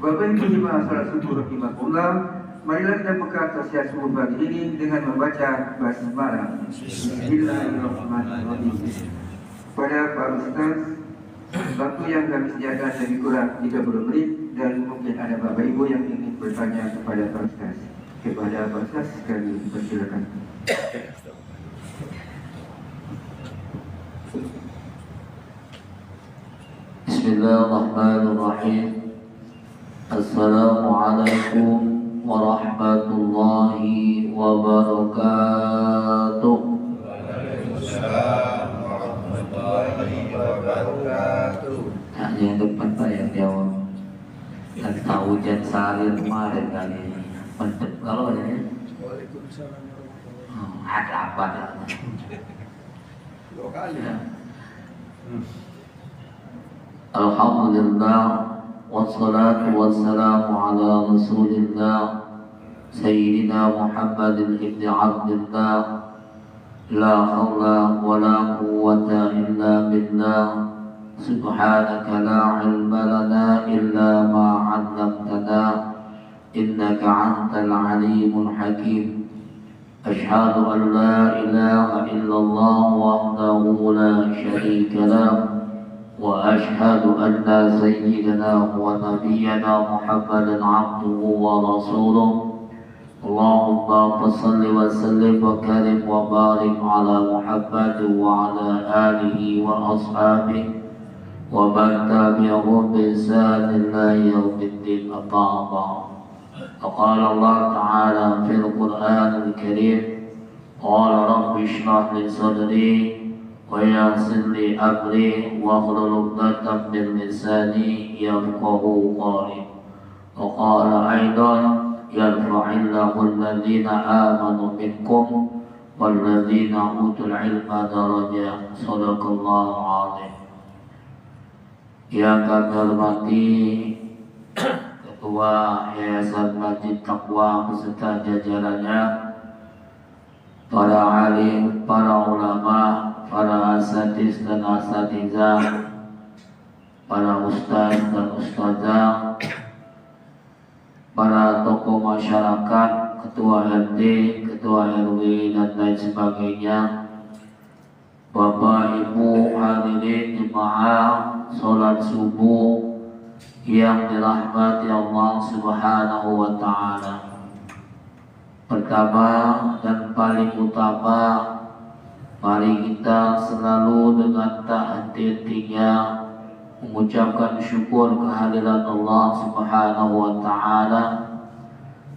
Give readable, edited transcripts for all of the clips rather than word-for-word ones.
Bapak Ibu jemaah salat subuh rahimakumullah, marilah kita buka tausiah subuh pagi ini dengan membaca basmalah. Bismillahirrahmanirrahim. Pada Pak Ustaz, waktu yang kami sediakan lebih kurang 30 menit dan mungkin ada Bapak Ibu yang ingin bertanya kepada Pak Ustaz. Kepada Pak Ustaz kami persilakan. Bismillahirrahmanirrahim. Assalamualaikum warahmatullahi wabarakatuh. Waalaikumsalam warahmatullahi wabarakatuh. Nah, yang depan Pak yang jawab. Dan tahu hujan salir kemarin kali ini. Mantep kalau ya. Waalaikumsalam warahmatullahi Ada apa dah? Dua kali. Ya. Alhamdulillah. Wassalatu wassalamu ala rasulillah Sayyidina Muhammadin ibn Abdillah. La hawla wa la quwwata illa billah. Subhanaka la ilma lana illa ma 'allamtana. Innaka antal alimul hakim. Ashhadu an la ilaha illallah wahdahu la syarika lah. وأشهد أن سيدنا ونبينا محمدا عبده ورسوله اللهم صل وسلم وكرم وبارك على محمد وعلى آله وأصحابه ومن تبعهم بإحسان إلى يوم الدين أما بعد فقال الله تعالى في القرآن الكريم قال رب اشرح لي صدري ويسر لي أمري واحلل عقدة من لساني يفقهوا قولي وقال أيضا يرفع الله الذين آمنوا منكم والذين أوتوا العلم درجات صدق الله العظيم. Yang kami hormati Ketua Yayasan Masjid Taqwa beserta jajarannya, para alim, para ulama, para asatiz dan asatizah, para ustaz dan ustazah, para tokoh masyarakat, ketua RT, ketua RW dan lain sebagainya, Bapak Ibu hadirin jemaah salat subuh yang dirahmati Allah Subhanahu wa taala. Pertama dan paling utama, mari kita selalu dengan tak henti-hentinya mengucapkan syukur kehadiran Allah Subhanahu wa taala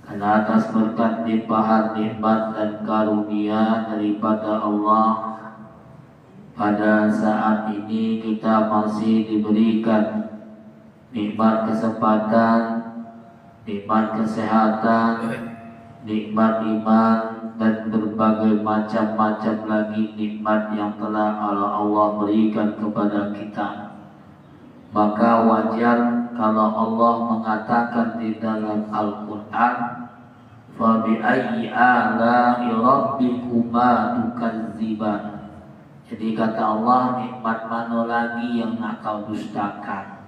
karena atas berkat limpahan nikmat dan karunia daripada Allah. Pada saat ini kita masih diberikan nikmat kesempatan, nikmat kesehatan, nikmat iman dan berbagai macam-macam lagi nikmat yang telah Allah berikan kepada kita. Maka wajar kalau Allah mengatakan di dalam Al-Quran, "Fa bi ayyi ala'i rabbikuma tukadziban." Jadi kata Allah, nikmat mana lagi yang nak kau dustakan?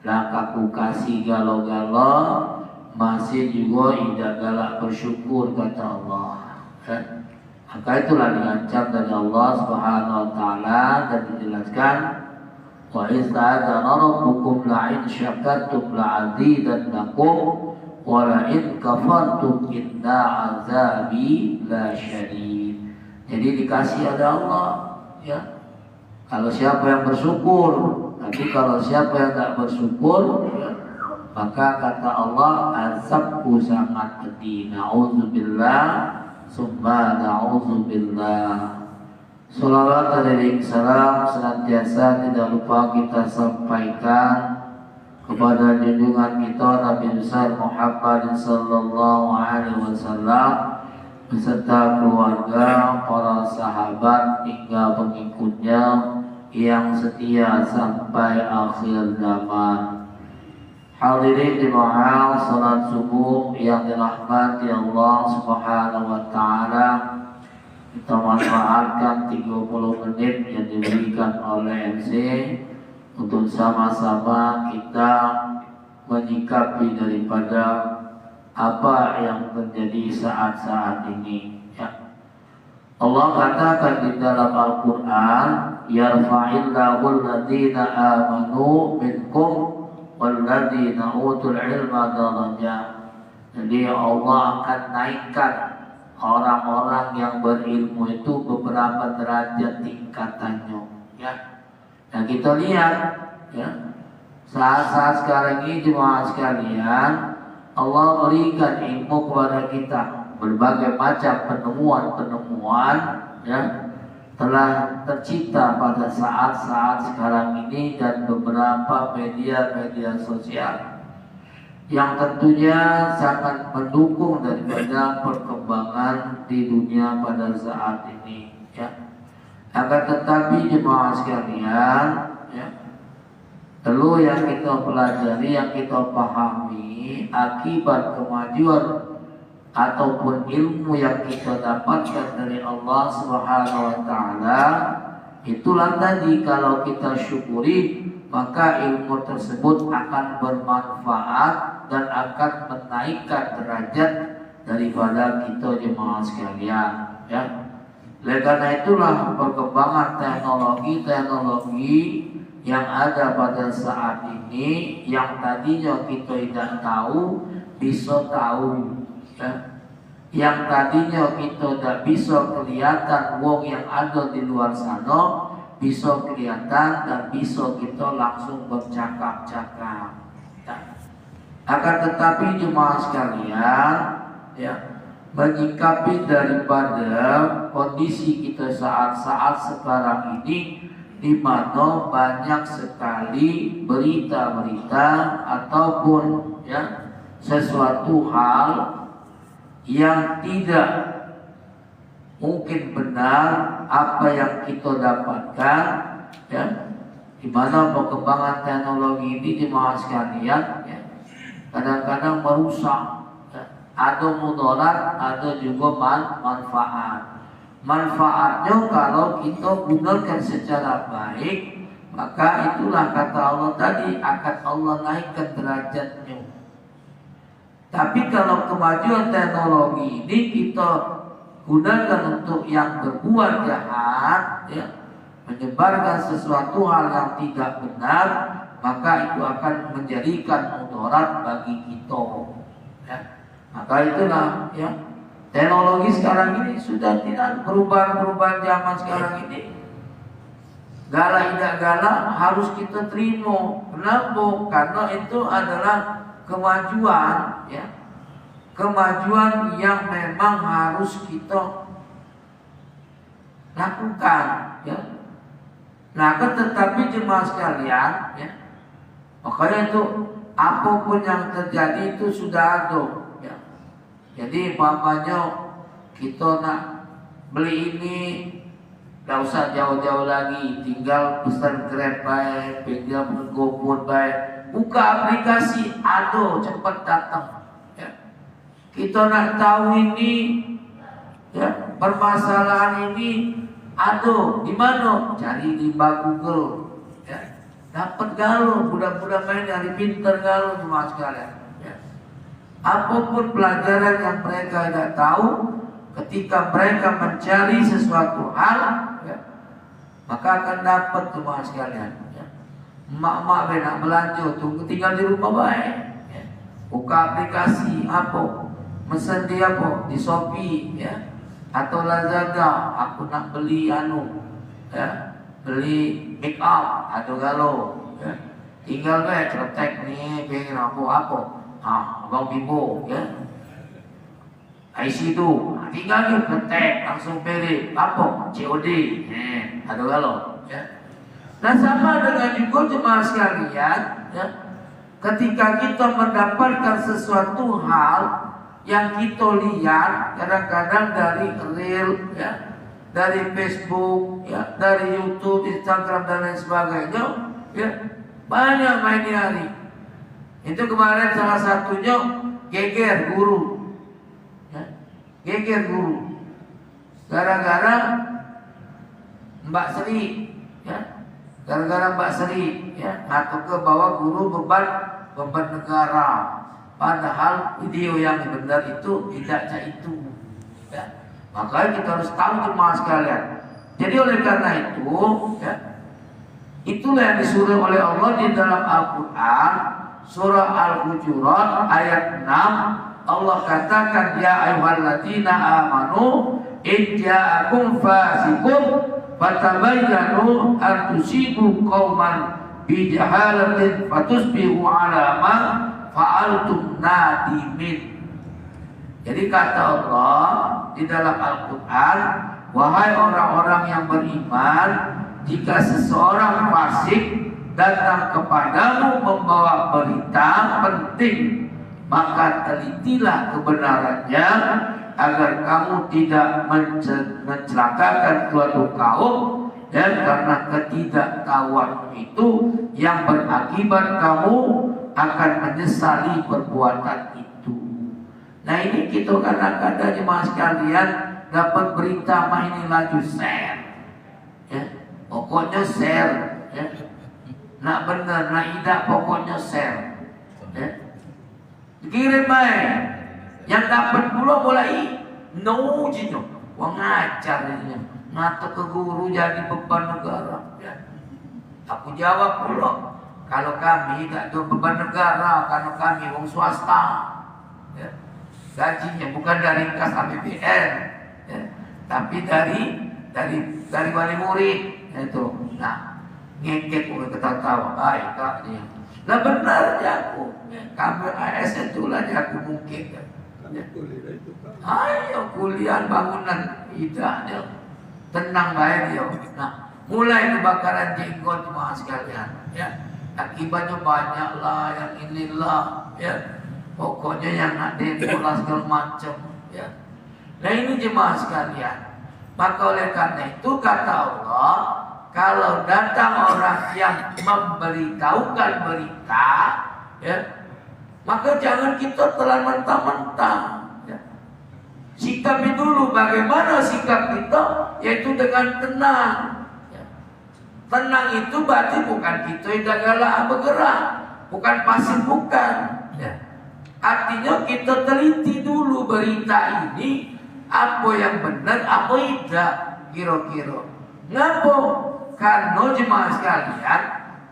Lah aku kasih galau-galau, masih juga tidak galak bersyukur, kata Allah. Maka itulah diancam dari Allah Subhanahu wa taala dan dijelaskan, wa ista'adzana rabbukum la'in syakartum la'azidannakum wa la'in kafartum inna azabi la syadid. Jadi dikasih ada Allah, ya. Kalau siapa yang bersyukur, tapi kalau siapa yang tak bersyukur, ya, maka kata Allah, azabku sangat pedih. Na'udzubillah, summa na'udzubillah. Salawat dan salam senantiasa tidak lupa kita sampaikan kepada junjungan kita Nabi besar Muhammad sallallahu alaihi wasallam beserta keluarga, para sahabat hingga pengikutnya yang setia sampai akhir zaman. Hadirin jemaah salat subuh yang dirahmati Allah Subhanahu wa taala, kita manfaatkan 30 menit yang diberikan oleh MC untuk sama-sama kita menyikapi daripada apa yang terjadi saat-saat ini. Ya. Allah katakan di dalam Al-Quran, yarfa'illahu alladhina amanu minkum walladhina utul ilma darajat. Jadi Allah akan naikkan orang-orang yang berilmu itu beberapa derajat tingkatannya. Ya. Nah kita lihat, ya, saat-saat sekarang ini jemaah sekalian, Allah berikan ilmu kepada kita, berbagai macam penemuan-penemuan, ya, telah tercipta pada saat-saat sekarang ini dan beberapa media-media sosial yang tentunya sangat mendukung daripada perkembangan di dunia pada saat ini. Ya. Akan tetapi jemaah sekalian, ya, perlu yang kita pelajari, yang kita pahami, akibat kemajuan ataupun ilmu yang kita dapatkan dari Allah Subhanahu wa taala, itulah tadi kalau kita syukuri, maka ilmu tersebut akan bermanfaat dan akan menaikkan derajat daripada kita jemaah sekalian, ya. Oleh karena itulah perkembangan teknologi yang ada pada saat ini, yang tadinya kita tidak tahu bisa tahu, ya. Yang tadinya kita tidak bisa kelihatan wong yang ada di luar sana bisa kelihatan dan bisa kita langsung bercakap-cakap, ya. Akan tetapi jemaah sekalian, ya, menyikapi daripada kondisi kita saat-saat sekarang ini, di mana banyak sekali berita-berita ataupun, ya, sesuatu hal yang tidak mungkin benar apa yang kita dapatkan, ya, di mana perkembangan teknologi ini jemaah sekalian, ya, kadang-kadang merusak. Ada mudarat, ada juga manfaat. Manfaatnya kalau kita gunakan secara baik, maka itulah kata Allah tadi, akan Allah naikkan derajatnya. Tapi kalau kemajuan teknologi ini kita gunakan untuk yang berbuat jahat, ya, menyebarkan sesuatu hal yang tidak benar, maka itu akan menjadikan mudarat bagi kita, ya. Maka itulah, ya, teknologi sekarang ini sudah tidak perubahan zaman sekarang ini. Galak tidak galak harus kita terima. Kenapa? Karena itu adalah kemajuan, ya, kemajuan yang memang harus kita lakukan, ya. Nah, tetapi jemaah sekalian, ya, makanya itu apapun yang terjadi itu sudah ada. Jadi umpamanya kita nak beli ini, tidak usah jauh-jauh lagi, tinggal pesan Grab baik, tinggal GoFood baik, buka aplikasi, ada cepat datang, ya. Kita nak tahu ini, ya, permasalahan ini ada di mana, cari di Google, ya. Dapat galau, budak-budak main dari pintar galau cuma sekalian. Apapun pelajaran yang mereka tidak tahu, ketika mereka mencari sesuatu hal, ya, maka akan dapat semua sekalian, ya. Mak-mak nak belanja tunggu tinggal di rumah baik, ya. Buka aplikasi apa, mesen di apa, di Shopee, ya, atau Lazada. Aku nak beli ya, beli make up, ada galau, ya. Tinggal baik cetek nih, pengen apa. Abang Bimbo, ya, IC itu, tinggal ni ketek langsung beli apa, COD, ada galau, ya. Dan sama dengan juga jemaah sekalian, ya, ketika kita mendapatkan sesuatu hal yang kita lihat kadang-kadang dari reel, ya, dari Facebook, ya, dari YouTube, Instagram dan lain sebagainya, ya, banyak main hari. Itu kemarin salah satunya geger guru, ya, geger guru, gara-gara Mbak Sri, ya, gara-gara Mbak Sri, ya, atau ke bawah guru beban beban negara. Padahal video yang benar itu tidaknya itu. Ya. Makanya kita harus tahu jemaah sekalian. Jadi oleh karena itu, ya, itulah yang disuruh oleh Allah di dalam Al-Quran, surah Al-Hujurat ayat 6. Allah katakan, ya ayyuhalladzina amanu in ja'akum fasiqun fatabayyanu an tusibu qauman bi jahalatin fatusbihu ala ma fa'altum nadimin. Jadi kata Allah di dalam Al-Quran, wahai orang-orang yang beriman, jika seseorang fasik datang kepadamu membawa berita penting, maka telitilah kebenarannya agar kamu tidak mencelakakan suatu kaum, dan karena ketidaktahuan itu yang berakibat kamu akan menyesali perbuatan itu. Nah ini kita kadang-kadang jemaah sekalian dapat berita mah ini laju share, ya. Pokoknya share, ya. Nak bener, nak tidak pokoknya share, ya. Kirim baik, yang dapat pula mulai no jino, wong ngajar ini, ngatur ke guru jadi beban negara. Ya. Aku jawab pula, kalau kami tak ada beban negara, karena kami wong swasta, ya. Gajinya bukan dari kas APBN, ya. Tapi dari wali murid, itu. Nah, ngekek udah ketawa, baik kak dia. Nah benar ya aku, kamu ASN itulah ya aku mungkin. Ya. Ayo kuliah bangunan idahnya, tenang baik dia. Nah, mulai kebakaran jenggot jemaah sekalian, ya. Akibatnya banyak lah, yang inilah, ya. Pokoknya yang nak demo lah segala macam, ya. Nah ini jemaah sekalian. Maka oleh karena itu kata Allah, kalau datang orang yang memberitahukan berita, ya, maka jangan kita telan mentah-mentah. Ya. Sikapi dulu bagaimana sikap kita, yaitu dengan tenang. Ya. Tenang itu berarti bukan kita yang galak bergerak, bukan pasif, bukan. Ya. Artinya kita teliti dulu berita ini, apa yang benar, apa tidak, kira-kira. Ngapa? Karena jemaah sekalian,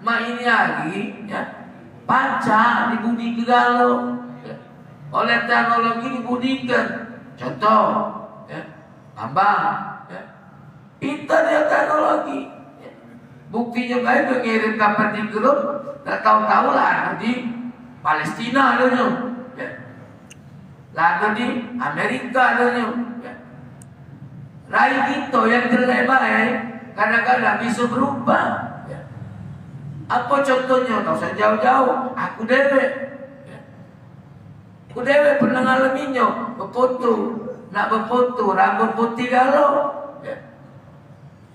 mak ini lagi, ya, panca dibudi galau, ya. Oleh teknologi dibudikan. Contoh, ya, Bambang, ya, pintar dia teknologi. Ya. Buktinya baik mengirim kapan di grup, tak tahu-tahu lah di Palestina adanya. Ya. Lalu di Amerika adanya, ya. Rai kita yang jelek baik kadang-kadang bisa berubah, ya. Apa contohnya? Tak usah jauh-jauh. Aku dewek, ya. Aku dewek pernah ngalaminya. Berfoto, nak berfoto rambut putih galau, ya.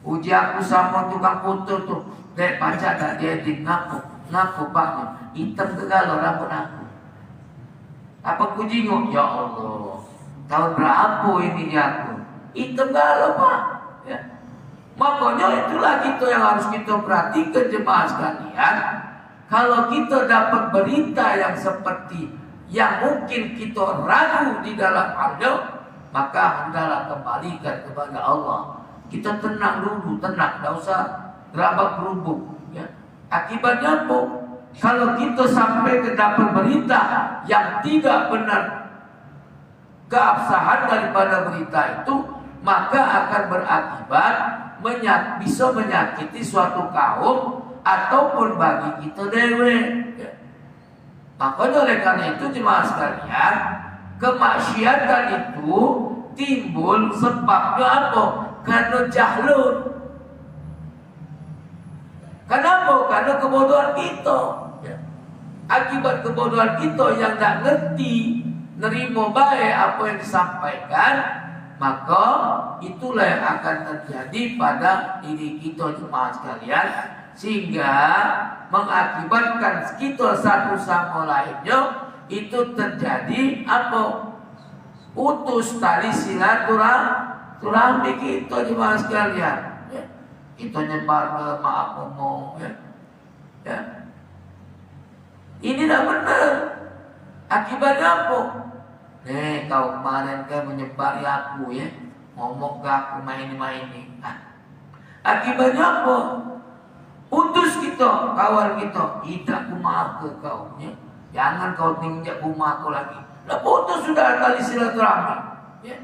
Uji aku sama tukang foto tuh, dek pacak tak diedit, ngaku paknya hitam ke galau rambut aku. Apa ku jinguk? Ya Allah, tahun berapa ini aku? Hitam galau pak, ya. Makanya itulah kita yang harus kita perhatikan jemaah sekalian. Kalau kita dapat berita yang seperti yang mungkin kita ragu di dalam halnya, maka hendaklah kembalikan kepada Allah. Kita tenang dulu, tenang, tidak usah gerabak gerubuk, ya. Akibatnya apa? Kalau kita sampai ke dapat berita yang tidak benar, keabsahan daripada berita itu, maka akan berakibat bisa menyakiti suatu kaum ataupun bagi kita dewe. Ya. Makanya oleh karena itu jemaah sekalian, kemaksiatan itu timbul sebabnya apa? Karena jahlun. Kenapa? Karena kebodohan kita. Ya. Akibat kebodohan kita yang tak ngerti nerima baik apa yang disampaikan, maka itulah yang akan terjadi pada diri kita jemaah sekalian, sehingga mengakibatkan kita satu sama lainnya itu terjadi apa? Putus tali silaturahmi kita jemaah sekalian. Ya. Kita nyebar maaf ngomong, ya. Ya. Ini dah benar. Akibatnya apa? Kau kemarin kan menyebari aku ya, ngomong ke aku main-main. Akibatnya apa? Putus kita, kawan kita. Tidak ku maaf ke kau ya. Jangan kau tinjak rumah aku lagi. Lah putus sudah tali silaturahmi ya.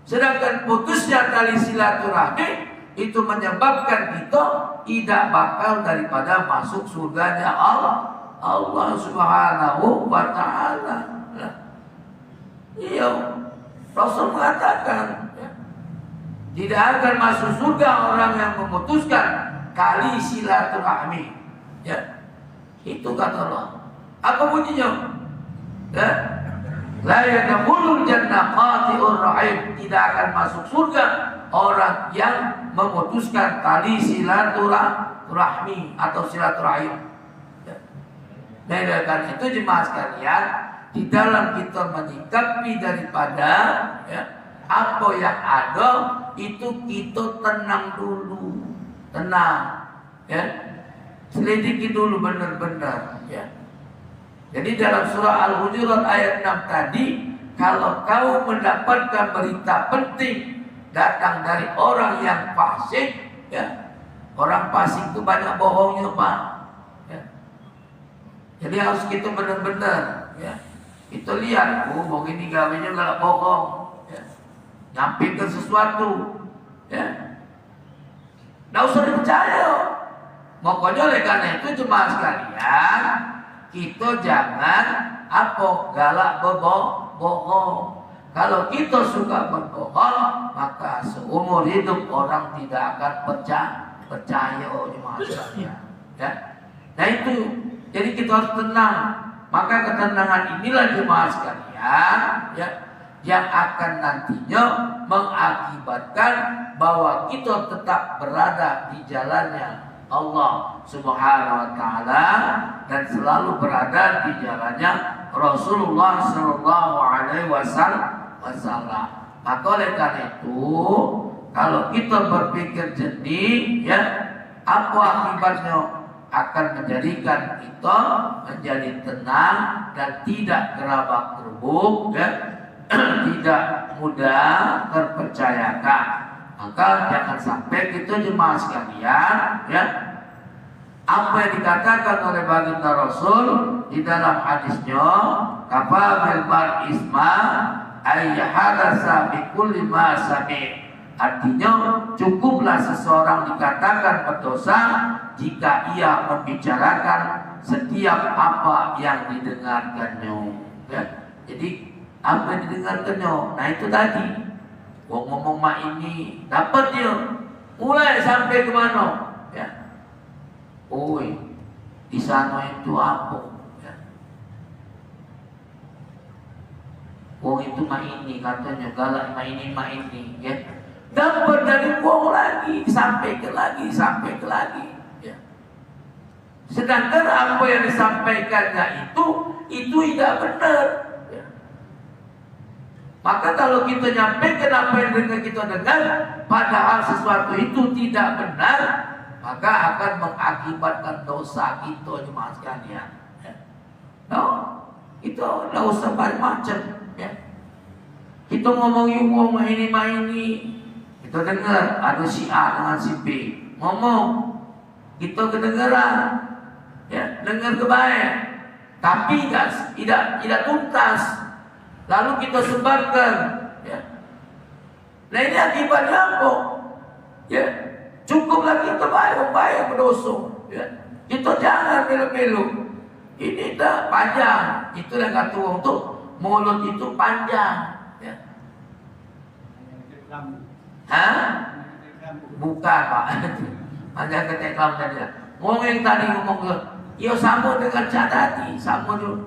Sedangkan putusnya tali silaturahmi itu menyebabkan kita tidak bakal daripada masuk surganya Allah Subhanahu wa ta'ala. Iya, Rasul mengatakan ya, tidak akan masuk surga orang yang memutuskan tali silaturahmi ya. Itu kata Allah. Apa bunyinya? Ya. La yadkhulul jannah qati'ur rahim. Tidak akan masuk surga orang yang memutuskan tali silaturahmi atau silaturahim. Ya. Nah, karena itu jemaah sekalian, di dalam kita menyikapi daripada ya, apa yang ada itu kita tenang dulu, tenang, ya, selidiki dulu benar-benar, ya. Jadi dalam surah Al-Hujurat ayat 6 tadi, kalau kau mendapatkan berita penting datang dari orang yang fasik, ya, orang fasik itu banyak bohongnya Pak. Ya. Jadi harus kita benar-benar, ya, kita lihat, oh begini gawenya nggak bohong, ya, nyampaikan sesuatu, ya, nggak usah dipercaya. Pokoknya oleh karena itu jemaah sekalian, kita jangan galak bohong. Kalau kita suka berbohong, maka seumur hidup orang tidak akan percaya jemaah sekalian. Ya. Nah itu, jadi kita harus tenang. Maka ketenangan inilah jemaah sekalian, ya, yang akan nantinya mengakibatkan bahwa kita tetap berada di jalannya Allah Subhanahu wa ta'ala dan selalu berada di jalannya Rasulullah sallallahu alaihi wasallam. Maka oleh karena itu, kalau kita berpikir jernih, ya, apa akibatnya? Akan menjadikan kita menjadi tenang dan tidak gerabak-gerubuk, ya, tidak mudah terpercayakan. Maka jangan sampai kita jemaah sekalian, ya, apa yang dikatakan oleh baginda Rasul di dalam hadisnya, kafa bil mar isma ay hadasa bi kulli ma sami. Artinya cukuplah seseorang dikatakan berdosa jika ia membicarakan setiap apa yang didengarkannya. Ya. Jadi apa yang didengarkannya, nah itu tadi. Ngomong mak ini dapat dia mulai sampai ke mana? Ya. Oi, di sana itu apa? Ya. Oh itu mak ini katanya galak mak ini, ya. Dapat dari uang lagi sampai ke lagi. Ya. Sedangkan apa yang disampaikannya itu tidak benar. Ya. Maka kalau kita nyampaikan apa yang kita dengar, padahal sesuatu itu tidak benar, maka akan mengakibatkan dosa kita jemaah sekalian. Ya. No, itu tidak usah macam-macam. Ya. Kita ngomongin uang ini. Kita dengar ada si A dengan si B ngomong, kita kedengaran, ya, dengar kebaik, tapi tidak tuntas, lalu kita sebarkan, ya. Nah ini akibatnya apa? Ya, cukuplah kita baik berdosa, ya. Kita jangan melu-melu. Ini dah panjang, itulah kata orang tu, mulut itu panjang, ya. Bukan Pak. Ada ketekam tadi. Ngomong tadi ngomong ke, yo sama dengan catati, sama dulu.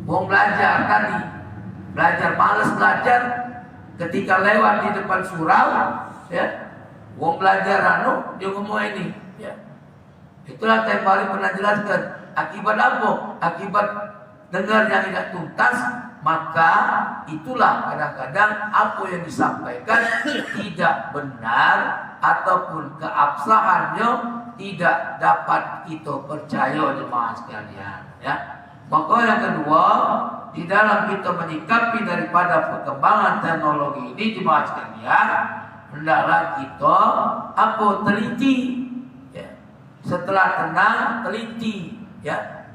Wong belajar tadi, malas belajar, ketika lewat di depan surau, ya, wong belajar dia ngomong ini, ya. Itulah yang paling pernah jelaskan. Akibat apa? Akibat dengar yang tidak tuntas. Maka itulah kadang-kadang apa yang disampaikan tidak benar ataupun keabsahannya tidak dapat kita percaya jemaah sekalian, ya. Maka yang kedua, di dalam kita menyikapi daripada perkembangan teknologi ini jemaah sekalian, hendaklah kita teliti, ya. Setelah tenang teliti, ya.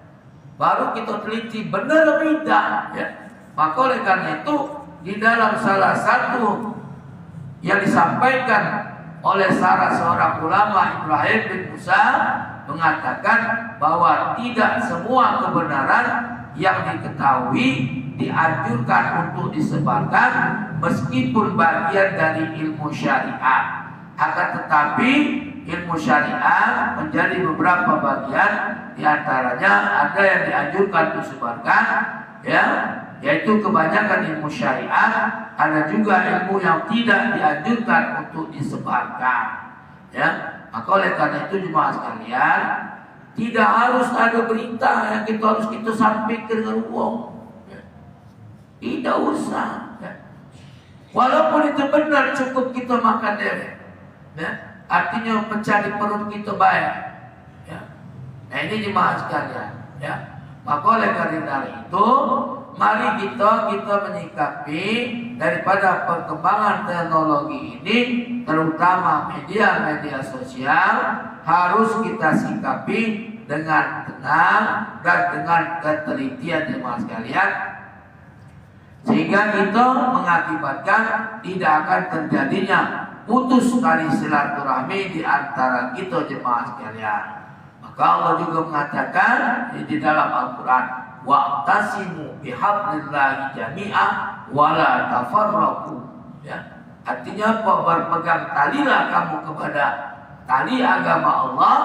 Baru kita teliti benar tidak, ya. Maka oleh karena itu di dalam salah satu yang disampaikan oleh salah seorang ulama, Ibrahim bin Musa, mengatakan bahwa tidak semua kebenaran yang diketahui dianjurkan untuk disebarkan meskipun bagian dari ilmu syariat. Akan tetapi ilmu syariat menjadi beberapa bagian, diantaranya ada yang dianjurkan untuk disebarkan, ya, yaitu kebanyakan ilmu syariat. Ada juga ilmu yang tidak dianjurkan untuk disebarkan, ya. Maka oleh karena itu jemaah sekalian, tidak harus ada berita yang kita sampaikan dengan uang, ya. Tidak usah, ya. Walaupun itu benar cukup kita makan dere, ya. Artinya mencari perut kita baik, ya. Nah ini jemaah sekalian, ya. Maka oleh karena itu, mari kita menyikapi daripada perkembangan teknologi ini, terutama media sosial, harus kita sikapi dengan tenang dan dengan ketelitian jemaah sekalian, sehingga kita mengakibatkan tidak akan terjadinya putus tali silaturahmi di antara kita jemaah sekalian. Maka Allah juga mengatakan di dalam Al-Quran, wa'tasimu bihablillahi jami'ah wala tafarraqu, ya. Artinya apa? Berpegang talilah kamu kepada tali agama Allah,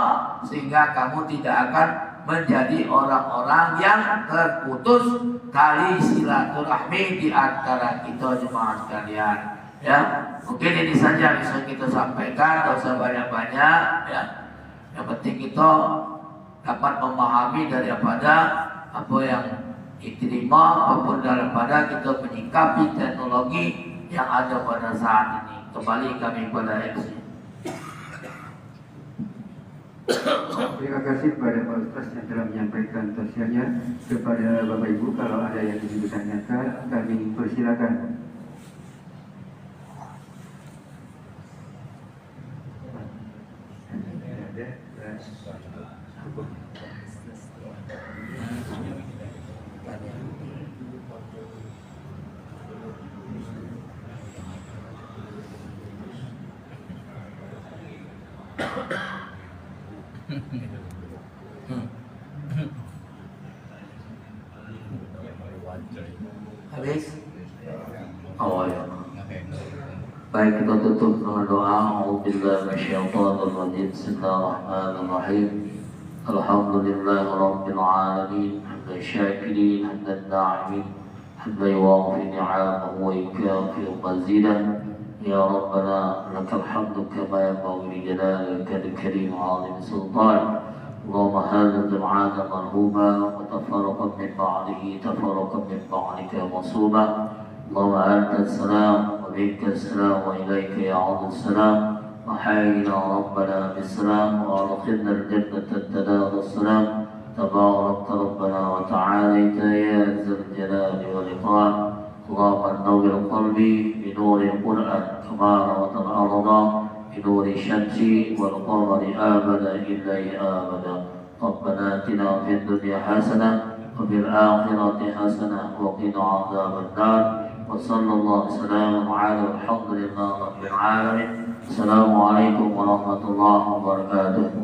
sehingga kamu tidak akan menjadi orang-orang yang terputus tali silaturahmi di antara kita jemaah sekalian, ya. Mungkin ini saja bisa kita sampaikan, tidak usah banyak-banyak, ya. Yang penting kita dapat memahami daripada apa yang diterima maupun daripada kita menyikapi teknologi yang ada pada saat ini. Kembali kami pada MC. Terima kasih kepada Pak Ustaz yang telah menyampaikan tausiahnya. Kepada Bapak Ibu, kalau ada yang ingin ditanyakan, kami persilakan. Habis? Oh ya. Baik, kita tutup dengan doa. A'udzubillahi minasyaitonir rajim. Bismillahirrahmanirrahim. Alhamdulillahirabbil alamin. Hamdan syakirin, hamdan na'imin, hamdan yuwafi ni'amahu wa yukafi mazidah. Ya Rabbana lakal hamdu kama yanbaghi li jalalika al-karim 'azim sultan. اللهم هذا الدعاء مرهوبا وتفرقا من بعده تفرقا من بعدك مصوبا. اللهم أنت السلام ومنك السلام وإليك يعود السلام. وحينا ربنا بالسلام وأدخلنا الجنة دار السلام. تبارك ربنا وتعاليت يا ذا الجلال والإكرام. اللهم نور قلبي بنور القرآن كما نورت الأرض بنور الشمس والقمر آمنا إليه آمنا. ربنا آتنا في الدنيا حسنة وفي الآخرة حسنة وقنا عذاب النار. وصلى الله وسلم على الحمد لله رب العالمين. السلام عليكم ورحمة الله وبركاته.